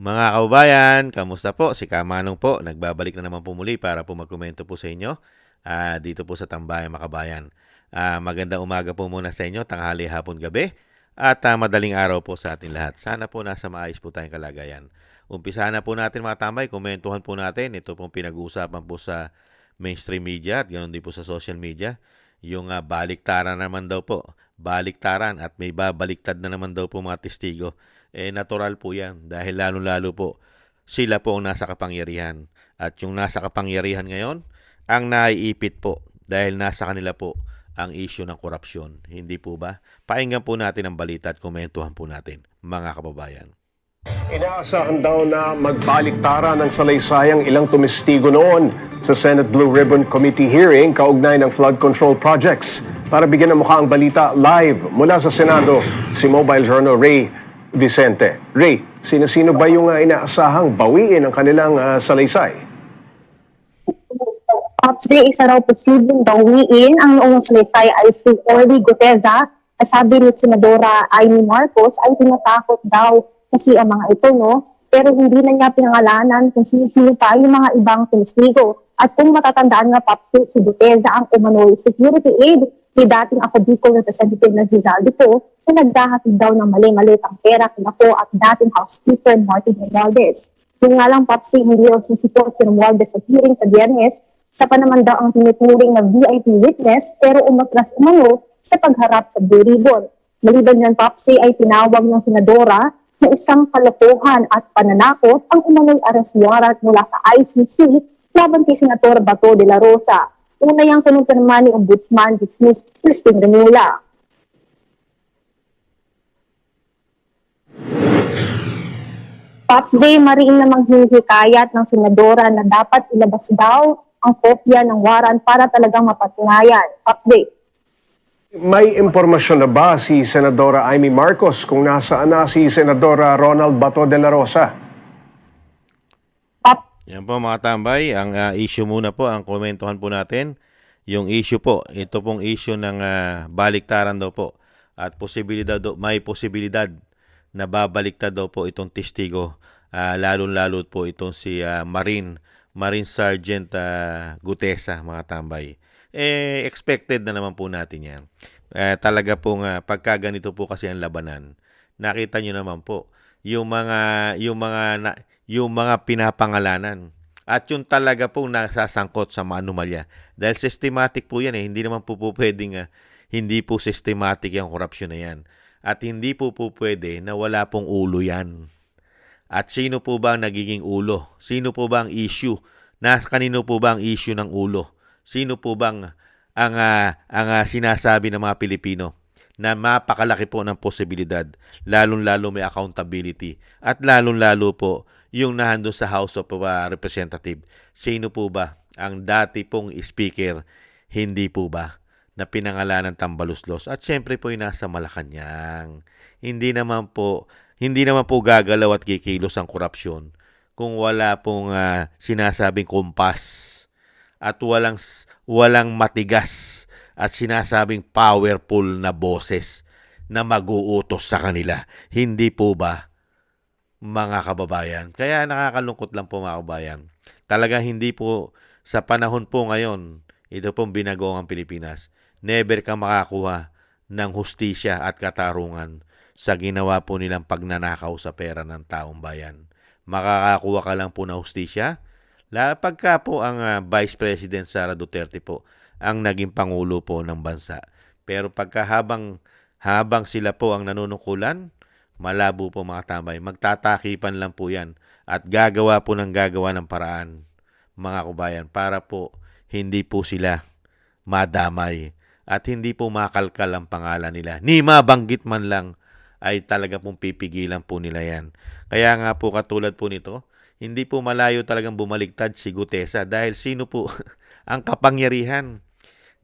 Mga kababayan, kamusta po? Si Kamanong po, nagbabalik na naman po muli para po magkomento po sa inyo dito po sa Tambayan Makabayan. Magandang umaga po muna sa inyo, tanghali, hapon, gabi at madaling araw po sa ating lahat. Sana po nasa maayos po tayong kalagayan. Umpisahan na po natin mga tambay, komentuhan po natin. Ito pong pinag-uusapan po sa mainstream media at ganoon din po sa social media. Yung baliktaran naman daw po. Baliktaran at may babaliktad na naman daw po mga testigo. Natural po yan dahil lalo-lalo po sila po ang nasa kapangyarihan. At yung nasa kapangyarihan ngayon, ang naiipit po dahil nasa kanila po ang issue ng korupsyon. Hindi po ba? Pakinggan po natin ang balita at komentuhan po natin, mga kababayan. Inaasahan daw na magbaliktaran ng salaysayang ilang tumestigo noon sa Senate Blue Ribbon Committee hearing kaugnay ng flood control projects. Para bigyan ng mukha ang balita live mula sa Senado, si Mobile Journal Ray Vicente. Ray, sino-sino ba yung inaasahang bawiin ang kanilang salaysay? Actually, isa raw posibleng bawiin ang noong salaysay ay si Orly Guteza. Sabi ni Senadora Amy Marcos ay tinatakot daw kasi ang mga ito, no? Pero hindi na niya pinangalanan kung sino pa yung mga ibang testigo. At kung matatandaan nga, Papsi, si Guteza ang umano'y security aid ni dating ako Bicol Representative na Rizaldo po na nagdahatid daw ng mali-mali ang pera kina po at dating House Speaker Martin Romualdez. Yung nga lang, Papsi, hindi raw sisipot si Romualdez sa hearing sa Biyernes, sa panaman daw ang tinuturing na VIP witness pero umatras umano sa pagharap sa Blue Ribbon. Maliban yan, Papsi, ay tinawag ng senadora na isang kalokohan at pananakot ang umano'y arrest warrant mula sa ICC laban kay Senator Bato de la Rosa. Una yung kinumpirma ni Ombudsman Dismiss Crispin Remulla. Pops J, mariin namang hinihikayat ng senadora na dapat ilabas daw ang kopya ng warrant para talagang mapatunayan. Pops J. May impormasyon na ba si Senadora Amy Marcos kung nasaan na si Senadora Ronald Bato de la Rosa? Yan po mga tambay, ang issue muna po, ang komentuhan po natin. Yung issue po, ito pong issue ng baliktaran daw po. At may posibilidad na babaliktad daw po itong testigo. Lalo-lalo po itong si Marine Sergeant Gutesa, mga tambay. Expected na naman po natin yan. Talaga pong pagka ganito po kasi ang labanan, nakita nyo naman po yung mga pinapangalanan at yung talaga pong nasasangkot sa mga anomalya. Dahil systematic po yan hindi naman po pwedeng hindi po systematic yung korupsyon na yan. At hindi po pwede na wala pong ulo yan. At sino po ba ang nagiging ulo? Sino po ba ang issue? Kanino po ba ang issue ng ulo? Sino po bang ang sinasabi ng mga Pilipino na mapakalaki po ng posibilidad, lalong-lalo may accountability at lalong-lalo po yung nandun sa House of Representative. Sino po ba ang dati pong speaker? Hindi po ba na pinangalanan Tambaluslos? At syempre po yung nasa Malacanang. Hindi naman po gagalaw at kikilos ang korupsyon kung wala pong sinasabing kumpas at walang matigas at sinasabing powerful na boses na mag-uutos sa kanila. Hindi po ba, mga kababayan? Kaya nakakalungkot lang po, mga kababayan. Talaga hindi po sa panahon po ngayon, ito pong binago ang Pilipinas, never ka makakuha ng hustisya at katarungan sa ginawa po nilang pagnanakaw sa pera ng taong bayan. Makakakuha ka lang po ng hustisya pagka po ang Vice President Sara Duterte po ang naging pangulo po ng bansa. Pero pagka habang sila po ang nanunukulan, malabo po mga tambay. Magtatakipan lang po yan at gagawa ng paraan, mga kubayan, para po hindi po sila madamay at hindi po makalkal ang pangalan nila. Ni mabanggit man lang ay talaga pong pipigilan po nila yan. Kaya nga po katulad po nito, hindi po malayo talagang bumaligtad si Gutesa dahil sino po ang kapangyarihan.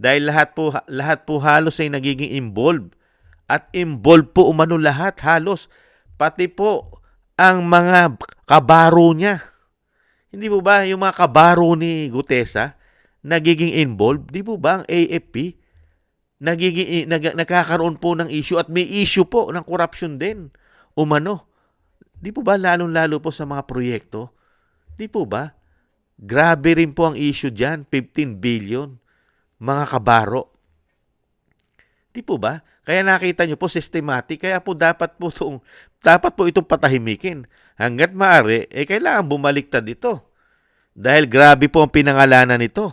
Dahil lahat po halos ay nagiging involved. At involved po umano lahat halos. Pati po ang mga kabaro niya. Hindi po ba yung mga kabaro ni Gutesa nagiging involved? Di po ba ang AFP nagkakaroon po ng issue at may issue po ng corruption din umano Di po ba lalong-lalo po sa mga proyekto? Di po ba? Grabe rin po ang issue dyan, 15 billion, mga kabaro. Di po ba? Kaya nakita nyo po systematic, kaya po dapat po itong patahimikin. Hanggat maaari, kailangan bumaliktad ito. Dahil grabe po ang pinangalanan nito.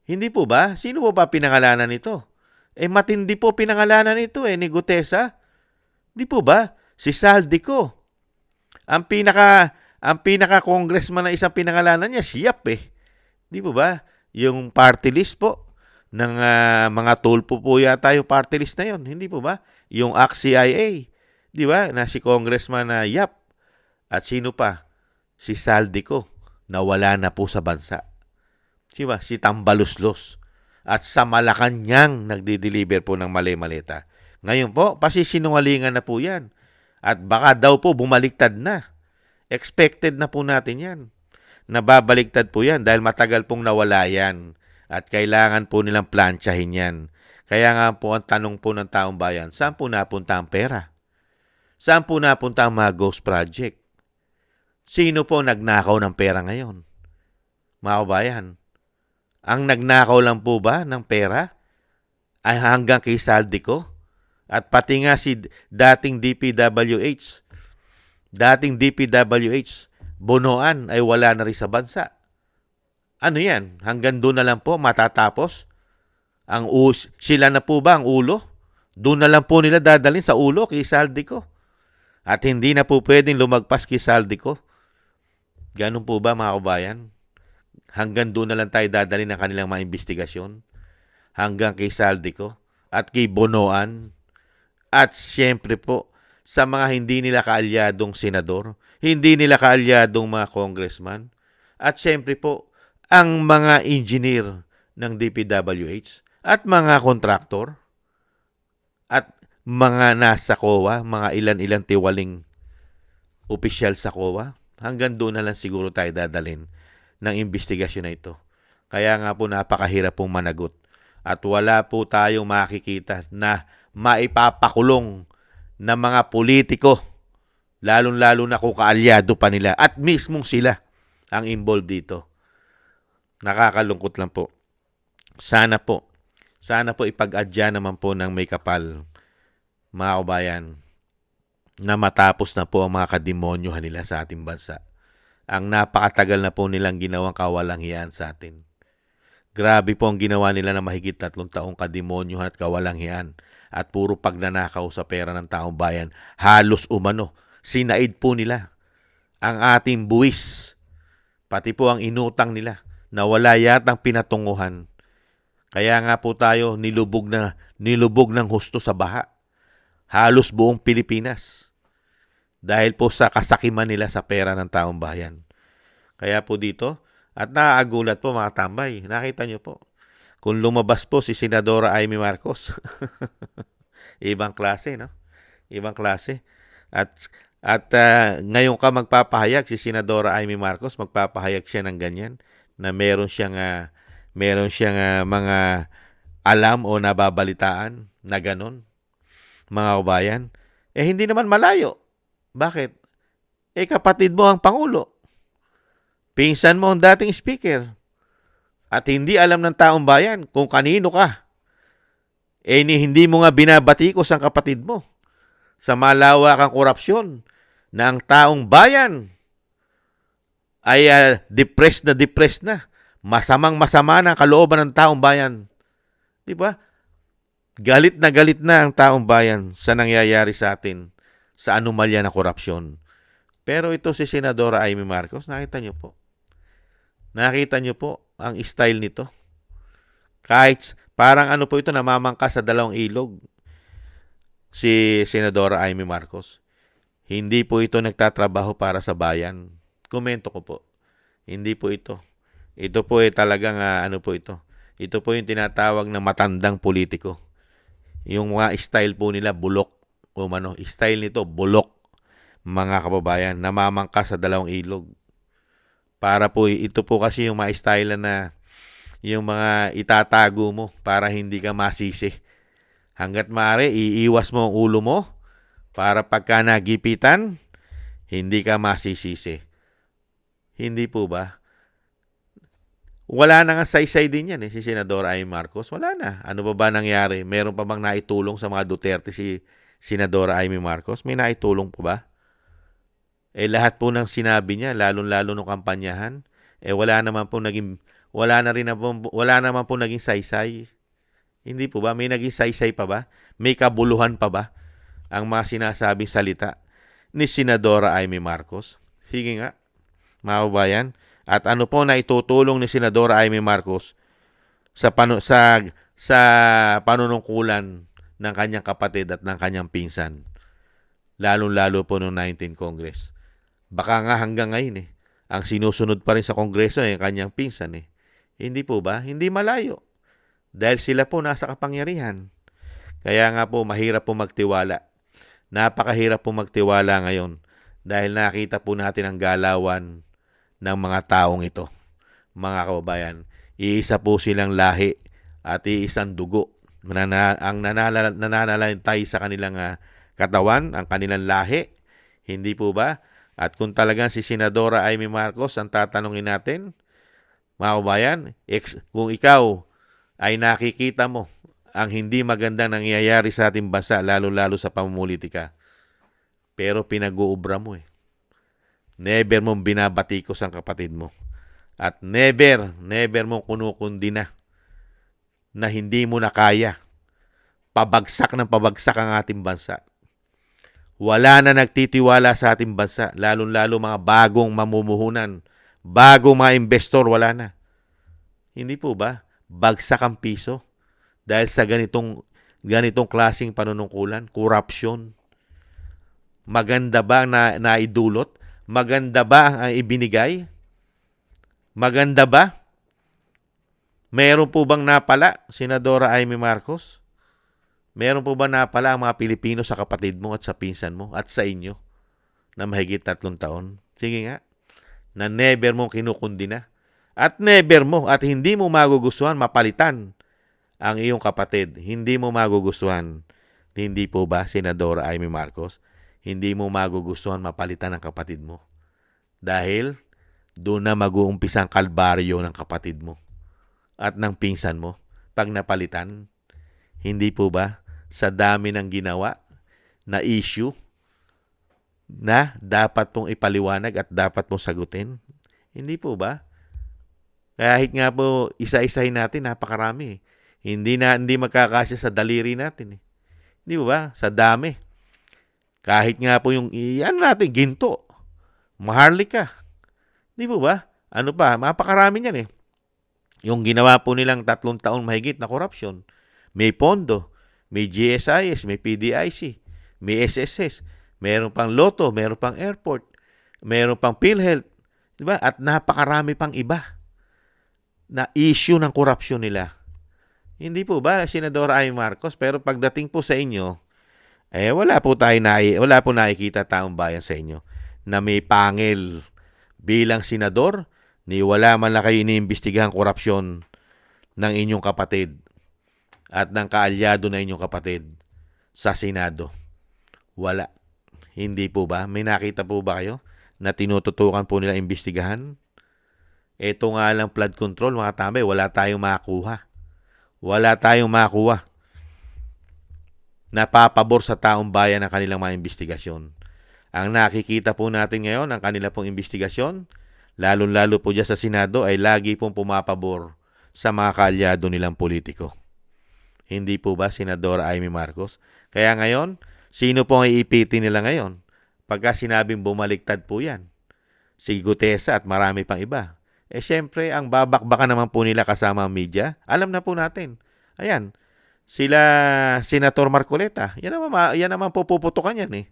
Hindi po ba? Sino po ba pinangalanan nito? Matindi po pinangalanan nito ni Gutesa. Di po ba? Si Saldico. Ang pinaka congressman na isang pinangalanan niya, si Yap Di po ba? Yung party list po ng mga tulpo po yata yung party list na yon. Hindi po ba? Yung ACT-CIA. Di ba? Na si congressman na Yap. At sino pa? Si Saldico. Nawala na po sa bansa. Diba? Si Tambaluslos. At sa Malacanang nagdi-deliver po ng mali-maleta. Ngayon po, pasisinungalingan na po yan. At baka daw po bumaliktad na. Expected na po natin yan. Nababaliktad po yan dahil matagal pong nawala yan. At kailangan po nilang plantsahin yan. Kaya nga po ang tanong po ng taong bayan, saan po napunta ang pera? Saan po napunta ang mga ghost project? Sino po nagnakaw ng pera ngayon? Mga kabayan, ang nagnakaw lang po ba ng pera ay hanggang kay Saldico? At pati nga si dating DPWH, Bonoan ay wala na rin sa bansa. Ano yan? Hanggang doon na lang po matatapos? Sila na po ba ang ulo? Doon na lang po nila dadalhin sa ulo kay Saldico. At hindi na po pwedeng lumagpas kay Saldico. Ganun po ba mga kabayan? Hanggang doon na lang tayo dadalhin ng kanilang mga investigasyon. Hanggang kay Saldico at kay Bonoan. At siyempre po, sa mga hindi nila kaalyadong senador, hindi nila kaalyadong mga congressman, at siyempre po, ang mga engineer ng DPWH at mga kontraktor at mga nasa COA, mga ilan-ilan tiwaling opisyal sa COA, hanggang doon na lang siguro tayo dadalhin ng investigasyon na ito. Kaya nga po napakahirap pong managot at wala po tayong makikita na maipapakulong ng mga politiko, lalong-lalo na kung kaalyado pa nila at mismong sila ang involved dito. Nakakalungkot lang po. Sana po ipag-adya naman po ng may kapal, mga kabayan, na matapos na po ang mga kademonyohan nila sa ating bansa. Ang napakatagal na po nilang ginawang kawalanghiyaan sa atin. Grabe po ang ginawa nila na mahigit 3 taong kademonyohan at kawalanghiyaan at puro pagnanakaw sa pera ng taong bayan. Halos umano, sinaid po nila ang ating buwis, pati po ang inutang nila na wala yatang pinatunguhan. Kaya nga po tayo nilubog ng husto sa baha. Halos buong Pilipinas. Dahil po sa kasakiman nila sa pera ng taong bayan. Kaya po dito, at nakaagulat po mga tambay, nakita nyo po, kung lumabas po si Senadora Amy Marcos, ibang klase, no? Ibang klase. At ngayon ka magpapahayag, si Senadora Amy Marcos, magpapahayag siya ng ganyan, na meron siyang mga alam o nababalitaan na ganon, mga kabayan. Hindi naman malayo. Bakit? Kapatid mo ang Pangulo. Pinsan mo ang dating speaker. At hindi alam ng taong bayan kung kanino ka. Hindi mo nga binabatikos ang kapatid mo sa malawakang korupsyon na ang taong bayan ay depressed na. Masamang-masama na ang kalooban ng taong bayan. Di ba? Galit na ang taong bayan sa nangyayari sa atin sa anomalya na korupsyon. Pero ito si Senadora Amy Marcos, nakita niyo po. Nakita niyo po ang style nito. Kahit parang ano po ito, namamangka sa dalawang ilog. Si Senadora Amy Marcos. Hindi po ito nagtatrabaho para sa bayan. Komento ko po. Hindi po ito. Ito po talagang ano po ito. Ito po yung tinatawag na matandang politiko. Yung mga style po nila bulok. Style nito bulok. Mga kababayan, namamangka sa dalawang ilog. Para po, ito po kasi yung mga style na yung mga itatago mo para hindi ka masisi. Hanggat maaari, iiwas mo ang ulo mo para pagka nagipitan, hindi ka masisisi. Hindi po ba? Wala na nga saysay din yan si Senadora Amy Marcos. Wala na. Ano ba nangyari? Meron pa bang naitulong sa mga Duterte si Senadora Amy Marcos? May naitulong po ba? Lahat po ng sinabi niya, lalong-lalo nung kampanyahan, wala naman po naging saysay. Hindi po ba? May naging saysay pa ba? May kabuluhan pa ba ang mga sinasabing salita ni Senadora Amy Marcos? Sige nga, mga kababayan. At ano po na itutulong ni Senadora Amy Marcos sa panunungkulan ng kanyang kapatid at ng kanyang pinsan, lalong-lalo po noong 19th Congress. Baka nga hanggang ngayon ang sinusunod pa rin sa Kongreso kanyang pinsan Hindi po ba? Hindi malayo. Dahil sila po nasa kapangyarihan. Kaya nga po mahirap po magtiwala. Napakahirap po magtiwala ngayon dahil nakita po natin ang galawan ng mga taong ito. Mga kababayan, iisa po silang lahi at iisang dugo. Ang nananalaytay sa kanilang katawan, ang kanilang lahi. Hindi po ba? At kung talagang si Senadora Amy Marcos ang tatanungin natin, mga kababayan, kung ikaw ay nakikita mo ang hindi magandang nangyayari sa ating bansa, lalo-lalo sa pamumulitika, pero pinag-uubra mo never mong binabatikos ang kapatid mo. At never mong kunukundi na hindi mo na kaya. Pabagsak ng pabagsak ang ating bansa. Wala na nagtitiwala sa ating bansa, lalong-lalo mga bagong mamumuhunan, bagong mga investor, wala na. Hindi po ba? Bagsak ang piso dahil sa ganitong klaseng panunungkulan, corruption. Maganda ba na naidulot? Maganda ba ang ibinigay? Maganda ba? Meron po bang napala, Senadora Amy Marcos? Meron po ba napala ang mga Pilipino sa kapatid mo at sa pinsan mo at sa inyo na mahigit 3 taon? Sige nga, na never mong kinukundi na. At never mo at hindi mo magugustuhan mapalitan ang iyong kapatid. Hindi mo magugustuhan. Hindi po ba, Senadora Amy Marcos? Hindi mo magugustuhan mapalitan ang kapatid mo. Dahil doon na mag-uumpisa ang kalbaryo ng kapatid mo at ng pinsan mo pag napalitan. Hindi po ba? Sa dami ng ginawa na issue na dapat pong ipaliwanag at dapat pong sagutin. Hindi po ba? Kahit nga po isa-isahin natin, napakarami. Hindi magkakasya sa daliri natin. Hindi po ba? Sa dami. Kahit nga po yung natin, ginto, maharlika. Di po ba? Ano pa? Mapakarami niyan Yung ginawa po nilang 3 taon mahigit na korupsyon. May pondo, may GSIS, may PDIC, may SSS, meron pang Lotto, meron pang airport, meron pang PhilHealth. Di ba? At napakarami pang iba na issue ng korupsyon nila. Hindi po ba, Senadora Amy Marcos? Pero pagdating po sa inyo, wala po nakikita taong bayan sa inyo na may pangil bilang senador ni wala man lang kayo iniimbestigahang korupsyon ng inyong kapatid at ng kaalyado na inyong kapatid sa Senado. Wala. Hindi po ba? May nakita po ba kayo na tinututukan po nila imbestigahan? Ito nga lang flood control, mga tambay, wala tayong makuha. Wala tayong makuha. Napapabor sa taong bayan ang kanilang mga investigasyon. Ang nakikita po natin ngayon, ang kanila pong investigasyon, lalo-lalo po dyan sa Senado, ay lagi pong pumapabor sa mga kaalyado nilang politiko. Hindi po ba, Senadora Amy Marcos? Kaya ngayon, sino po ang iipitin nila ngayon? Pagka sinabing bumaliktad po yan, si Gutesa at marami pang iba. Siyempre, ang babakbakan naman po nila kasama ang media, alam na po natin. Ayan, sila Senator Marcoleta, yan naman po puputukan yan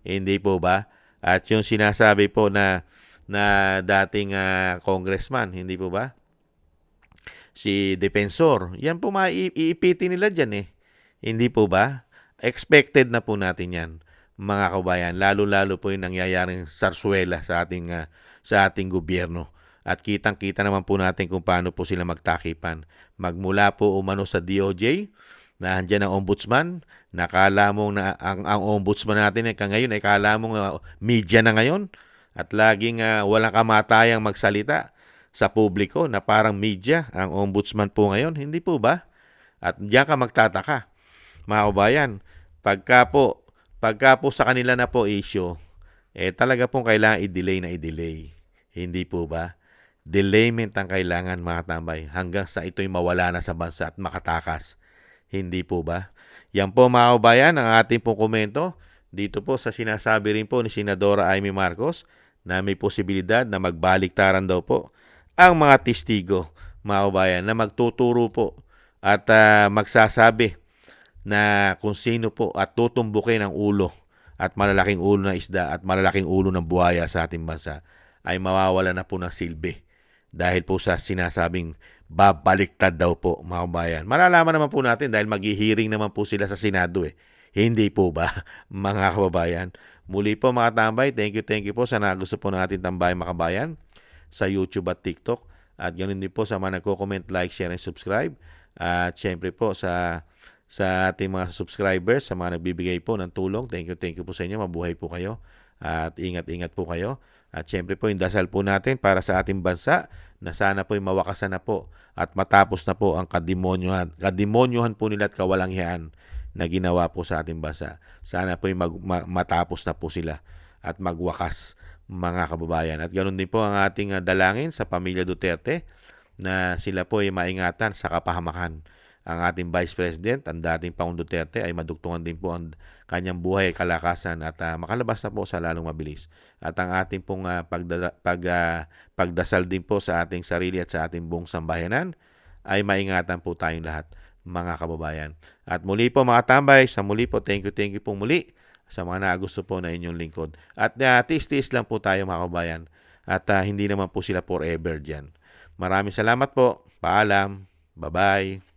Hindi po ba? At yung sinasabi po na dating congressman, hindi po ba? Si Defensor, yan po iipitin nila dyan Hindi po ba? Expected na po natin yan, mga kabayan. Lalo-lalo po yung nangyayaring sarsuela sa ating gobyerno. At kitang-kita naman po natin kung paano po sila magtakipan. Magmula po umano sa DOJ, na andyan ang ombudsman, nakala mo na ang ombudsman natin ngayon ay kala mo media na ngayon at laging walang kamatayang magsalita sa publiko na parang media ang ombudsman po ngayon. Hindi po ba? At diyan ka magtataka, mga kabayan, pagka po sa kanila na po issue, talaga pong kailangan i-delay. Hindi po ba? Delayment ang kailangan, mga tambay, hanggang sa ito'y mawala na sa bansa at makatakas. Hindi po ba? Yan po, mga kabayan, ang ating pong komento dito po sa sinasabi rin po ni Senadora Amy Marcos na may posibilidad na magbaliktaran daw po ang mga testigo, mga kabayan, na magtuturo po at magsasabi na kung sino po at tutumbukin ang ulo at malalaking ulo ng isda at malalaking ulo ng buhaya sa ating bansa ay mawawala na po ng silbi dahil po sa sinasabing babaliktad daw po, mga kabayan. Malalaman naman po natin dahil maghihiring naman po sila sa Senado Hindi po ba, mga kababayan? Muli po, mga tambay, thank you po sa nagusto po ng ating tambay, mga kabayan, sa YouTube at TikTok. At ganoon din po sa mga nagko-comment, like, share, and subscribe. At syempre po sa ating mga subscribers, sa mga nagbibigay po ng tulong. Thank you po sa inyo. Mabuhay po kayo. At ingat po kayo. At syempre po yung dasal po natin para sa ating bansa na sana po yung mawakasan na po at matapos na po ang kademonyohan po nila at kawalanghyan na ginawa po sa ating bansa. Sana po yung matapos na po sila at magwakas, mga kababayan. At ganoon din po ang ating dalangin sa pamilya Duterte na sila po ay maingatan sa kapahamakan. Ang ating Vice President, ang dating Pangulong Duterte, ay madugtungan din po ang kanyang buhay, kalakasan at makalabas na po sa lalong mabilis. At ang ating pong pagdasal din po sa ating sarili at sa ating buong sambayanan ay maingatan po tayong lahat, mga kababayan. At muli po, mga tambay, sa muli po, thank you po muli sa mga nagusto po na inyong lingkod. At tiis-tiis lang po tayo, mga kababayan. At hindi naman po sila forever dyan. Maraming salamat po. Paalam. Bye-bye.